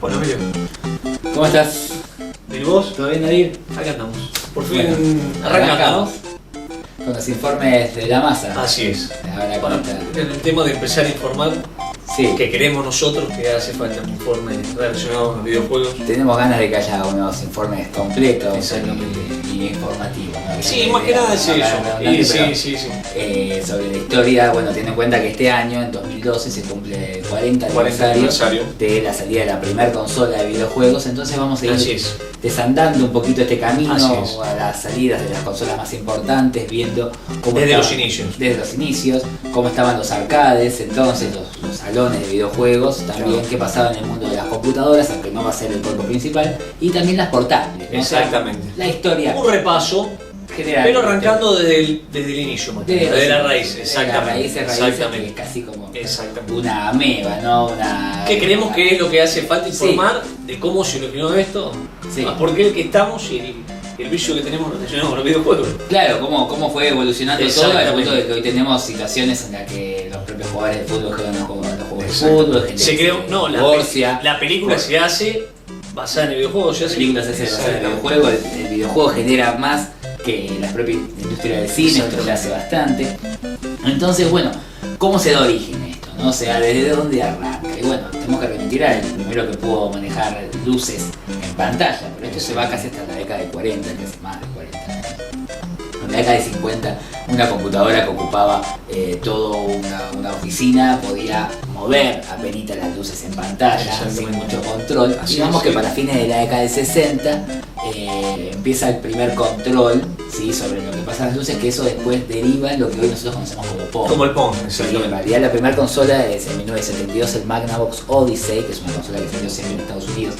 Bueno, Emilio, ¿Cómo estás? ¿y vos? ¿Todo bien, Nadir? Acá andamos. Por fin Bueno, arrancamos. Con los informes de la masa. Así es. Ahora Bueno, con esta... en el tema de empezar a informar, Sí, que queremos nosotros, que hace falta un informe relacionado con los videojuegos. tenemos ganas de que haya unos informes completos Exactamente. y informativos, ¿no? Sí, más que nada es eso. Redundante, Sí, pero, sí. sobre la historia, bueno, teniendo en cuenta que este año, en 2012, se cumple el 40 40 aniversario aniversario. de la salida de la primera consola de videojuegos, entonces vamos a Así ir es. desandando un poquito este camino Así es. a las salidas de las consolas más importantes, viendo cómo Desde estaban- los inicios. desde los inicios, cómo estaban los arcades, entonces los salones de videojuegos, también Claro. qué pasaba en el mundo de las computadoras, aunque no va a ser el cuerpo principal, y también las portátiles, ¿no? Exactamente. La historia Un repaso, general. pero arrancando desde el inicio, más que nada, desde la raíz. Exactamente. Que es Exactamente. casi como Exactamente. una ameba, ¿no? ¿Qué creemos que es lo que hace falta informar de cómo se originó esto? Sí. ¿Por qué el que estamos y el vicio que tenemos relacionado con los videojuegos? Claro, cómo fue evolucionando todo al Exactamente. punto de que hoy tenemos situaciones en las que los propios jugadores de fútbol juegan los juegos de Exacto. fútbol, gente Se que creó, no, divorcia. la película se hace basada en el videojuego, se Las hace. películas se hacen basar en el videojuego, el videojuego genera más que la propia industria del cine, esto ya hace bastante. Entonces, bueno, ¿cómo se da origen esto? ¿No? O sea, ¿desde dónde arranca? Y bueno, tenemos que remitir al primero que pudo manejar luces en pantalla, pero esto se va casi hasta la década de 40, que hace más de 40 años. En la década de 50, una computadora que ocupaba toda una oficina podía mover apenas las luces en pantalla, sin Exactamente. mucho control. Así Digamos es, que sí. para fines de la década de 60 empieza el primer control, ¿sí? Sobre lo que pasa en las luces, que eso después deriva en lo que hoy nosotros conocemos como Pong. Como el Pong, Sí, en exactamente. realidad la primera consola es en 1972 el Magnavox Odyssey, que es una consola que salió siempre en Estados Unidos.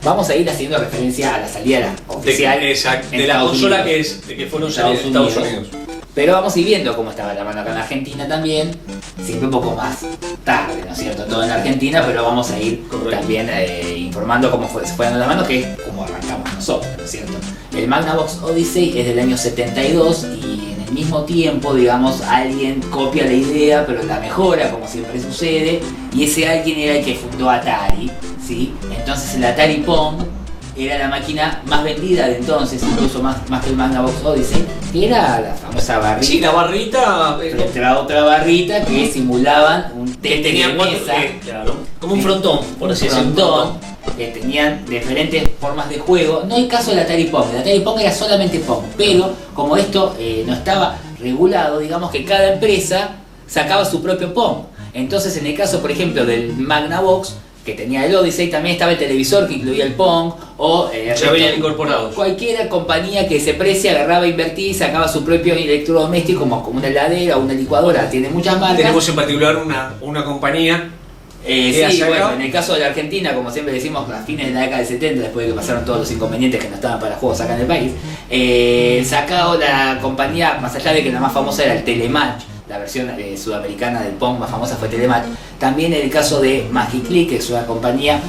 Vamos a ir haciendo referencia a la salida oficial Exacto, en de la Estados consola Unidos. que fueron Estados salidas en Estados Unidos. Unidos. Pero vamos a ir viendo cómo estaba la mano acá en Argentina también, siempre un poco más tarde, ¿no es cierto? Todo en Argentina, pero vamos a ir Correcto. también informando cómo se fue dando la mano, que es como arrancamos nosotros, ¿no es cierto? El Magnavox Odyssey es del año 72 y en el mismo tiempo, digamos, alguien copia la idea, pero la mejora, como siempre sucede, y ese alguien era el que fundó Atari, ¿sí? Entonces el Atari Pong era la máquina más vendida de entonces, incluso más que el Magnavox Odyssey, que era la famosa barrita. Sí, la barrita Frente a otra barrita que simulaban un que tenis tenía de cuatro, mesa, claro, como un Sí. frontón, por así decirlo. frontón, que tenían diferentes formas de juego. No hay caso del Atari Pong, el Atari Pong era solamente Pong, pero como esto no estaba regulado, digamos que cada empresa sacaba su propio Pong. Entonces en el caso, por ejemplo, del Magnavox, que tenía el Odyssey, también estaba el televisor que incluía el Pong, o Ya venían incorporados. cualquier compañía que se precie agarraba, invertía y sacaba su propio electrodoméstico, como una heladera o una licuadora, tiene muchas marcas. Tenemos en particular una compañía. Sí, ¿Qué hace bueno, acá? en el caso de la Argentina, como siempre decimos, a fines de la década del 70, después de que pasaron todos los inconvenientes que no estaban para juegos acá en el país, sacado la compañía, más allá de que la más famosa era el Telematch, la versión sudamericana del Pong más famosa fue Telematch, también en el caso de Magic Click, que es una compañía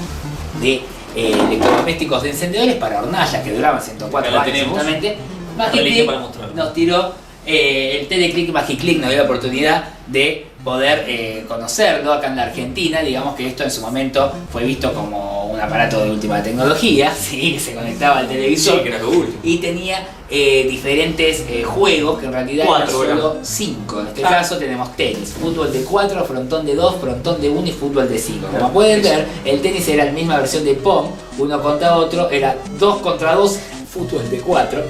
de electrodomésticos de encendedores para hornallas que duraban 104 Acá la años tenemos. justamente, Magic Reliquia Click para mostrarlo. nos tiró el Teleclick Magic Click, nos dio la oportunidad de poder conocerlo acá en la Argentina. Digamos que esto en su momento fue visto como un aparato de última tecnología, ¿sí? Que se conectaba al televisor Sí, que era lo último. y tenía diferentes juegos, que en realidad Cuatro eran solo eran. 5. En este Ah. caso tenemos tenis, fútbol de 4, frontón de 2, frontón de 1 y fútbol de 5. Como pueden ver, el tenis era la misma versión de Pong, uno contra otro, era 2 contra 2, fútbol de 4.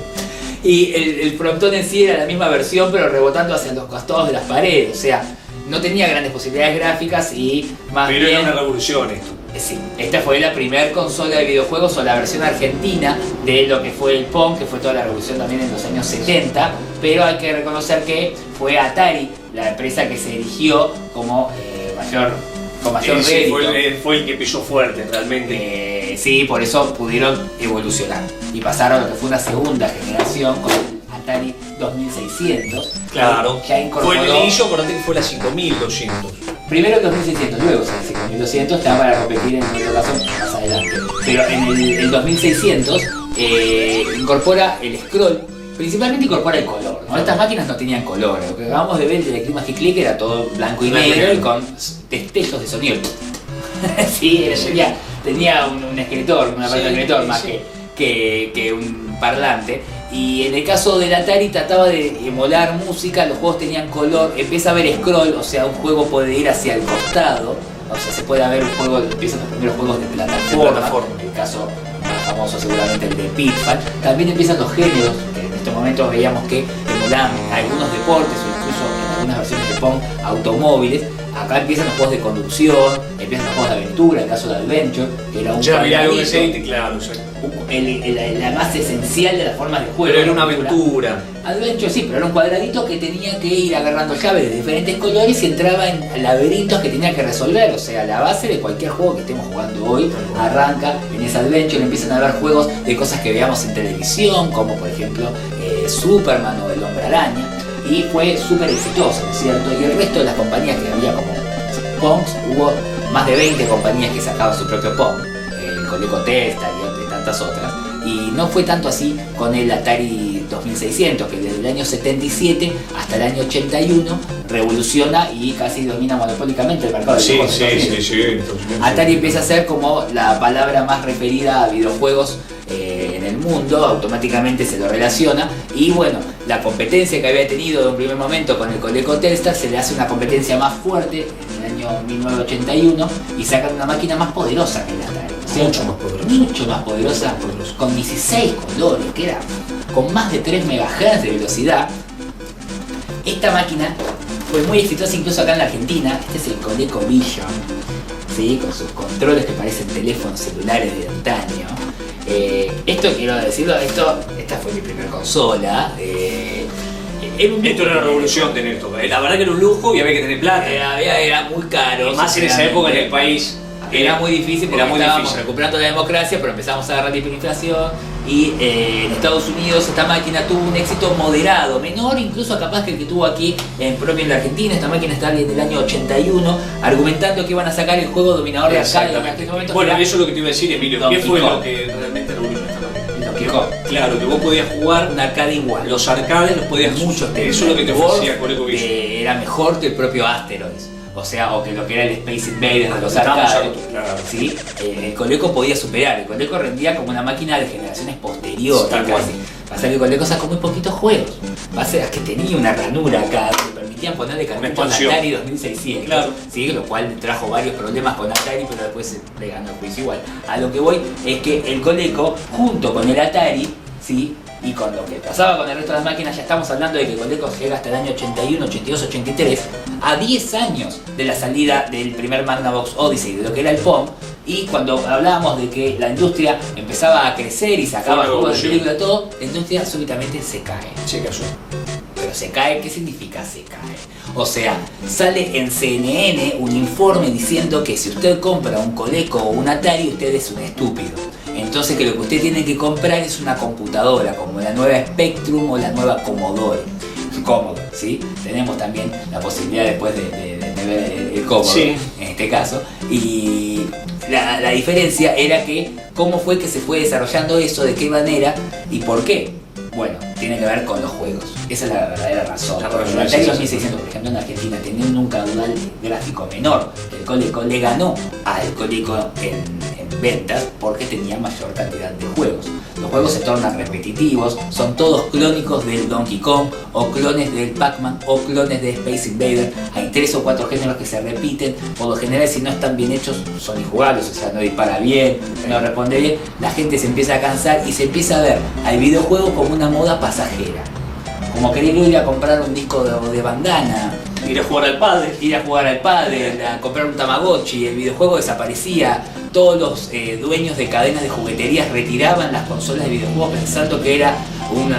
Y el frontón en sí era la misma versión, pero rebotando hacia los costados de las paredes. O sea, no tenía grandes posibilidades gráficas y más Pero bien... era una revolución esto. Sí, esta fue la primera consola de videojuegos o la versión argentina de lo que fue el Pong, que fue toda la revolución también en los años 70, pero hay que reconocer que fue Atari la empresa que se erigió como con mayor Sí, rédito. fue el que pisó fuerte realmente. Sí, por eso pudieron evolucionar y pasaron a lo que fue una segunda generación con el Atari 2600. Claro. Ya incorporó... Fue el inicio, acordate que fue la 5200. Primero el 2600, luego el 5200 estaba para repetir en otro caso más adelante. Pero en el 2600 incorpora el scroll, principalmente incorpora el color, ¿no? Estas máquinas no tenían color, lo que acabamos de ver el Teleclick Magic Click era todo blanco y Blanco y negro y negro. con destellos de sonido. Sí, tenía un escritor, un aparato escritor más que un parlante. Y en el caso del Atari trataba de emular música, los juegos tenían color, empieza a haber scroll, o sea, un juego puede ir hacia el costado, o sea, se puede ver un juego, empiezan los primeros juegos de plataforma. En el caso más famoso seguramente el de Pitfall. También empiezan los géneros, que en este momento veíamos que emulaban algunos deportes o incluso en algunas versiones de Pong automóviles. Acá empiezan los juegos de conducción, empiezan los juegos de aventura, el caso de Adventure, que era un cuadradito, claro, la más esencial de las formas de juego. Pero era una aventura. Adventure sí, pero era un cuadradito que tenía que ir agarrando llaves de diferentes colores y entraba en laberintos que tenía que resolver. O sea, la base de cualquier juego que estemos jugando hoy arranca en ese Adventure. Empiezan a haber juegos de cosas que veamos en televisión, como por ejemplo Superman o El Hombre Araña. Y fue súper exitoso, ¿no es cierto? Y el resto de las compañías que había como Pongs, hubo más de 20 compañías que sacaban su propio Pong, el Coleco Testa y tantas otras. Y no fue tanto así con el Atari 2600, que desde el año 77 hasta el año 81 revoluciona y casi domina monopólicamente el mercado de videojuegos. Sí. Atari empieza a ser como la palabra más referida a videojuegos en el mundo, automáticamente se lo relaciona. Y bueno, la competencia que había tenido de un primer momento con el Coleco Telstar se le hace una competencia más fuerte en el año 1981 y sacan una máquina más poderosa que el Atari. Mucho más poderosa, con 16 colores, que era con más de 3 MHz de velocidad. Esta máquina fue muy exitosa incluso acá en la Argentina. Este es el Coleco Vision, ¿sí? Con sus controles que parecen teléfonos celulares de antaño. Esto quiero decirlo, esta fue mi primera consola. Esto era una revolución tener esto. La verdad que era un lujo y había que tener plata. Era muy caro. Y más en esa época en el país. Era muy difícil porque estábamos recuperando la democracia, pero empezamos a agarrar la hiperinflación y en Estados Unidos esta máquina tuvo un éxito moderado, menor incluso capaz que el que tuvo aquí propio en la Argentina. Esta máquina está desde el año 81 argumentando que iban a sacar el juego dominador de arcade en aquel momento. Bueno, eso es lo que te iba a decir, Emilio. ¿Qué fue lo que realmente revolucionó esta máquina? Claro, que vos podías jugar un arcade igual. Los arcades los podías muchos. Eso es lo que te ofrecía Coleco Vision. Era mejor que el propio Asteroids. O sea, o que lo que era el Space Invaders de los arcades, ¿sí? El Coleco podía superar. El Coleco rendía como una máquina de generaciones posteriores. Pasa que el Coleco sacó muy poquitos juegos. Pasa que tenía una ranura acá que permitían ponerle cartuchos al Atari 2600. Claro. ¿Sí? Lo cual trajo varios problemas con Atari, pero después le ganó el juicio igual. A lo que voy es que el Coleco, junto con el Atari, ¿sí? Y con lo que pasaba con el resto de las máquinas, ya estamos hablando de que Coleco llega hasta el año 81, 82, 83, a 10 años de la salida del primer Magnavox Odyssey, de lo que era el Pong. Y cuando hablábamos de que la industria empezaba a crecer y sacaba juegos de película y todo, la industria súbitamente se cae. Se cayó. Pero se cae, ¿qué significa se cae? O sea, sale en CNN un informe diciendo que si usted compra un Coleco o un Atari, usted es un estúpido. Entonces que lo que usted tiene que comprar es una computadora, como la nueva Spectrum o la nueva Commodore. ¿Sí? Tenemos también la posibilidad después de ver el Commodore, en este caso. Y la diferencia era que cómo fue que se fue desarrollando eso, de qué manera y por qué. Bueno, tiene que ver con los juegos. Esa es la verdadera razón. El Atari 2600, por ejemplo, en Argentina, teniendo un caudal gráfico menor, el Coleco le ganó al Coleco en ventas porque tenía mayor cantidad de juegos. Los juegos se tornan repetitivos, son todos clónicos del Donkey Kong, o clones del Pac-Man, o clones de Space Invader. Hay 3 o 4 géneros que se repiten. Por lo general, si no están bien hechos, son injugables, o sea, no dispara bien, no responde bien. La gente se empieza a cansar y se empieza a ver al videojuego como una moda pasajera. Como querer ir a comprar un disco de bandana, ir a jugar al pádel, a comprar un Tamagotchi. El videojuego desaparecía. Todos los dueños de cadenas de jugueterías retiraban las consolas de videojuegos pensando que era un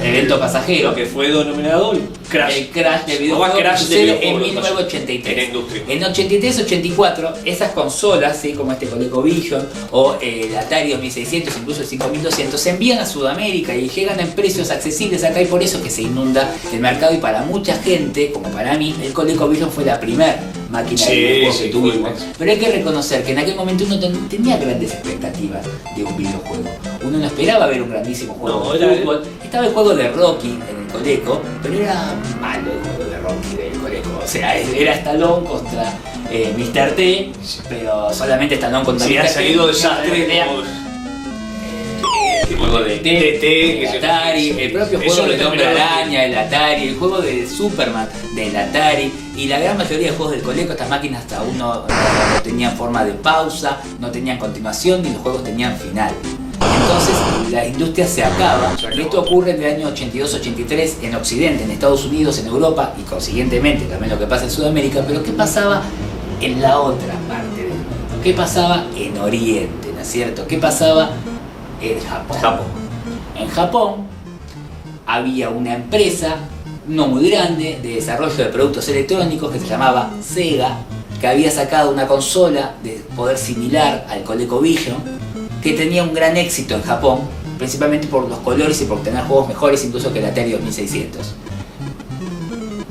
evento pasajero. Que fue denominado el crash de videojuegos sucede en 1983. En 83-84 esas consolas, ¿sí? Como este Coleco Vision o el Atari 2600, incluso el 5200, se envían a Sudamérica y llegan en precios accesibles acá, y por eso que se inunda el mercado. Y para mucha gente, como para mí, el Coleco Vision fue la primera máquina de videojuegos que tuvimos. Pero hay que reconocer que en aquel momento uno tenía grandes expectativas de un videojuego. Uno no esperaba ver un grandísimo juego de fútbol. Estaba el juego de Rocky en Coleco, pero era malo el juego de Rocky del Coleco. O sea, era Stallone contra Mr. T, pero solamente Stallone contra Si Mr. ha T. salido desastre. El juego de T, el Atari, el propio juego del Hombre Araña, el Atari, el juego de Superman del Atari y la gran mayoría de juegos del Coleco, estas máquinas hasta aún no tenían forma de pausa, no tenían continuación ni los juegos tenían final. Entonces la industria se acaba y esto ocurre en el año 82-83 en Occidente, en Estados Unidos, en Europa y consiguientemente también lo que pasa en Sudamérica, pero ¿qué pasaba en la otra parte del mundo? ¿Qué pasaba en Oriente, ¿no es cierto? ¿Qué pasaba en Japón? En Japón había una empresa no muy grande de desarrollo de productos electrónicos que se llamaba Sega, que había sacado una consola de poder similar al ColecoVision, que tenía un gran éxito en Japón, principalmente por los colores y por tener juegos mejores incluso que el Atari 2600.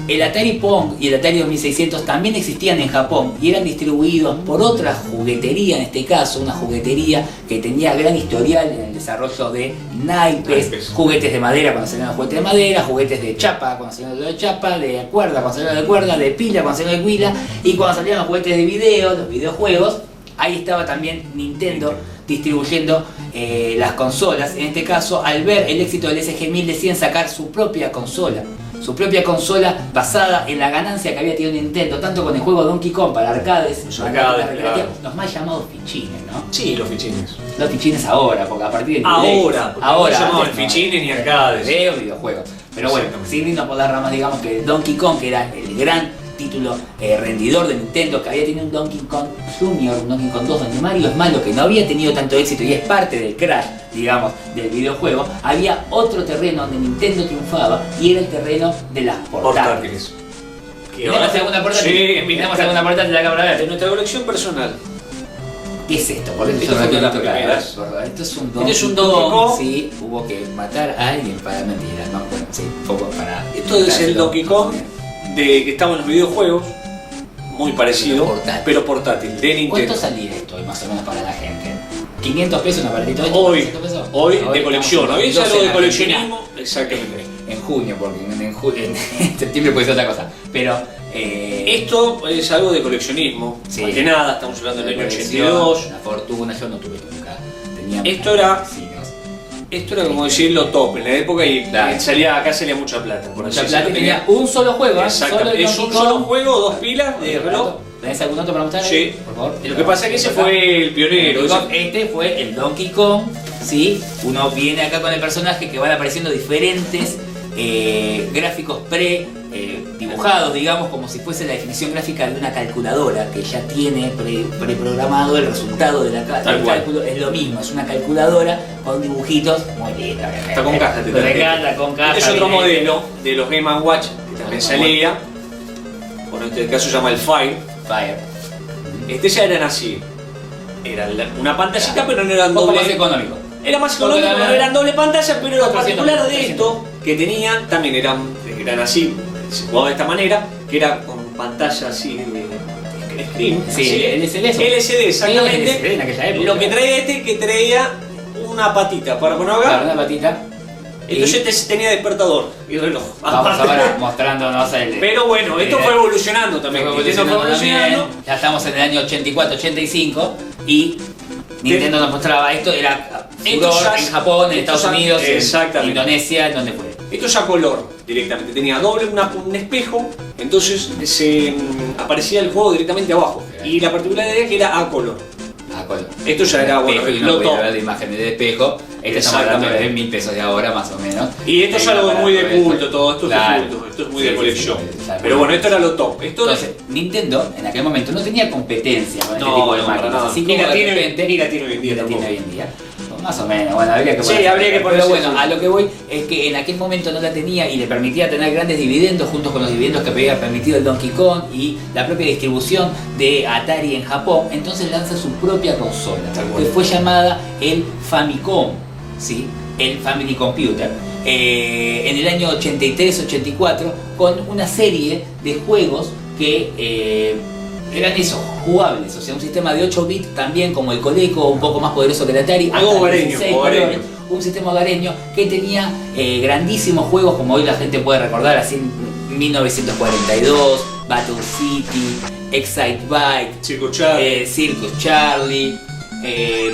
El Atari Pong y el Atari 2600 también existían en Japón y eran distribuidos por otra juguetería, en este caso una juguetería que tenía gran historial en el desarrollo de naipes, juguetes de madera cuando salían los juguetes de madera, juguetes de chapa cuando salían los de chapa, de cuerda cuando salían los de cuerda, de pila cuando salían los de pila, y cuando salían los juguetes de video, los videojuegos, ahí estaba también Nintendo distribuyendo las consolas. En este caso, al ver el éxito del SG-1000 deciden sacar su propia consola basada en la ganancia que había tenido Nintendo, tanto con el juego Donkey Kong para arcades, los más llamados fichines, ¿no? Sí, los fichines. Los fichines ahora, porque a partir del ahora no llamaban antes fichines ni arcades. Videojuegos. Pero bueno, sin irnos por las ramas, digamos que Donkey Kong, que era el gran título rendidor de Nintendo, que había tenido un Donkey Kong Junior, un Donkey Kong 2 donde Mario es malo, que no había tenido tanto éxito y es parte del crash, digamos, del videojuego, había otro terreno donde Nintendo triunfaba y era el terreno de las portátiles. Miramos alguna portátil. Sí, miramos alguna portátil de la cámara de verde. nuestra colección personal. ¿Qué es esto? Porque esto fue la primera. Esto es un Donkey Kong. Sí, hubo que matar a alguien para mentira, no, bueno, sí, poco para. Esto es el Donkey Kong de que estaba en los videojuegos, muy parecido, pero portátil, de Nintendo. ¿Cuánto salía esto hoy más o menos para la gente? ¿500 pesos un aparatito de hoy, pesos? Hoy de colección, hoy es algo de coleccionismo, exactamente. En junio, porque en septiembre puede ser otra cosa, pero esto es algo de coleccionismo, sí, más que nada, estamos hablando del año 82. Una fortuna, yo no tuve nunca. Esto era como decir lo top en la época y acá salía mucha plata. Mucha plata, tenía un solo juego. Exactamente, es un solo juego, 2 pilas de reloj. ¿Tenés algún otro para mostrar? Sí, por favor. Lo que pasa es que ese fue el pionero. Este fue el Donkey Kong, ¿sí? Uno viene acá con el personaje que van apareciendo diferentes gráficos dibujados, digamos, como si fuese la definición gráfica de una calculadora que ya tiene preprogramado el resultado del cálculo. Es lo mismo, es una calculadora con dibujitos muy lindos. Está con caja, con caja. Este es otro modelo de los Game & Watch que también salía. Bueno, en este caso se llama el Fire. Este ya eran así. Era una pantallita, pero no eran doble. Más económico. Era más económico, no eran doble pantalla, pero lo particular de esto que tenían también eran así, se jugaba de esta manera, que era con pantalla así de screen. Sí, LCD, exactamente. En aquella época. Lo que traía que traía una patita para poner acá. Una patita. Entonces tenía despertador y reloj. Vamos ahora mostrándonos el. Pero bueno, esto fue evolucionando también. Ya estamos en el año 84-85 y Nintendo nos mostraba esto, era furor en Japón, en Estados Unidos, en Indonesia, en donde fue. Esto ya color directamente, tenía doble un espejo, entonces aparecía el juego directamente abajo. Y la particularidad es que era a color. Esto ya era bueno, y no podía ver la imagen del espejo. Estamos hablando de 1.000 pesos de ahora más o menos. Y esto es algo muy de culto, todo esto es de culto, esto es muy de colección. Pero bueno, esto era lo top. Entonces, Nintendo en aquel momento no tenía competencia con este tipo de máquinas. Así ni la tiene hoy en día. Más o menos, bueno, habría que poner. Sí, habría que poner. Pero bueno, a lo que voy es que en aquel momento no la tenía y le permitía tener grandes dividendos junto con los dividendos que había permitido el Donkey Kong y la propia distribución de Atari en Japón. Entonces lanza su propia consola, que fue llamada el Famicom, ¿sí? El Family Computer. En el año 83-84 con una serie de juegos que eran esos, jugables, o sea, un sistema de 8 bits también como el Coleco, un poco más poderoso que el Atari. Algo hogareño. un sistema hogareño que tenía grandísimos juegos, como hoy la gente puede recordar, así 1942, Battle City, Excitebike, Circus Charlie,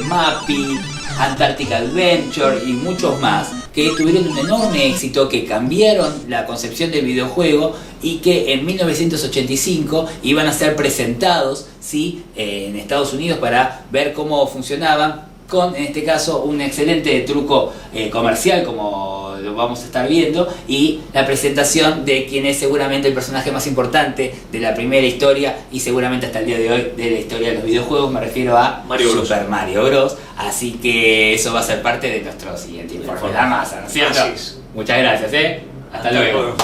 Mappy, Antarctic Adventure y muchos más, que tuvieron un enorme éxito, que cambiaron la concepción del videojuego y que en 1985 iban a ser presentados, ¿sí?, en Estados Unidos para ver cómo funcionaban, con en este caso un excelente truco comercial, como lo vamos a estar viendo, y la presentación de quien es seguramente el personaje más importante de la primera historia y seguramente hasta el día de hoy de la historia de los videojuegos. Me refiero a Super Mario Bros. Así que eso va a ser parte de nuestro siguiente informe de la masa, ¿no es cierto? Muchas gracias, hasta luego.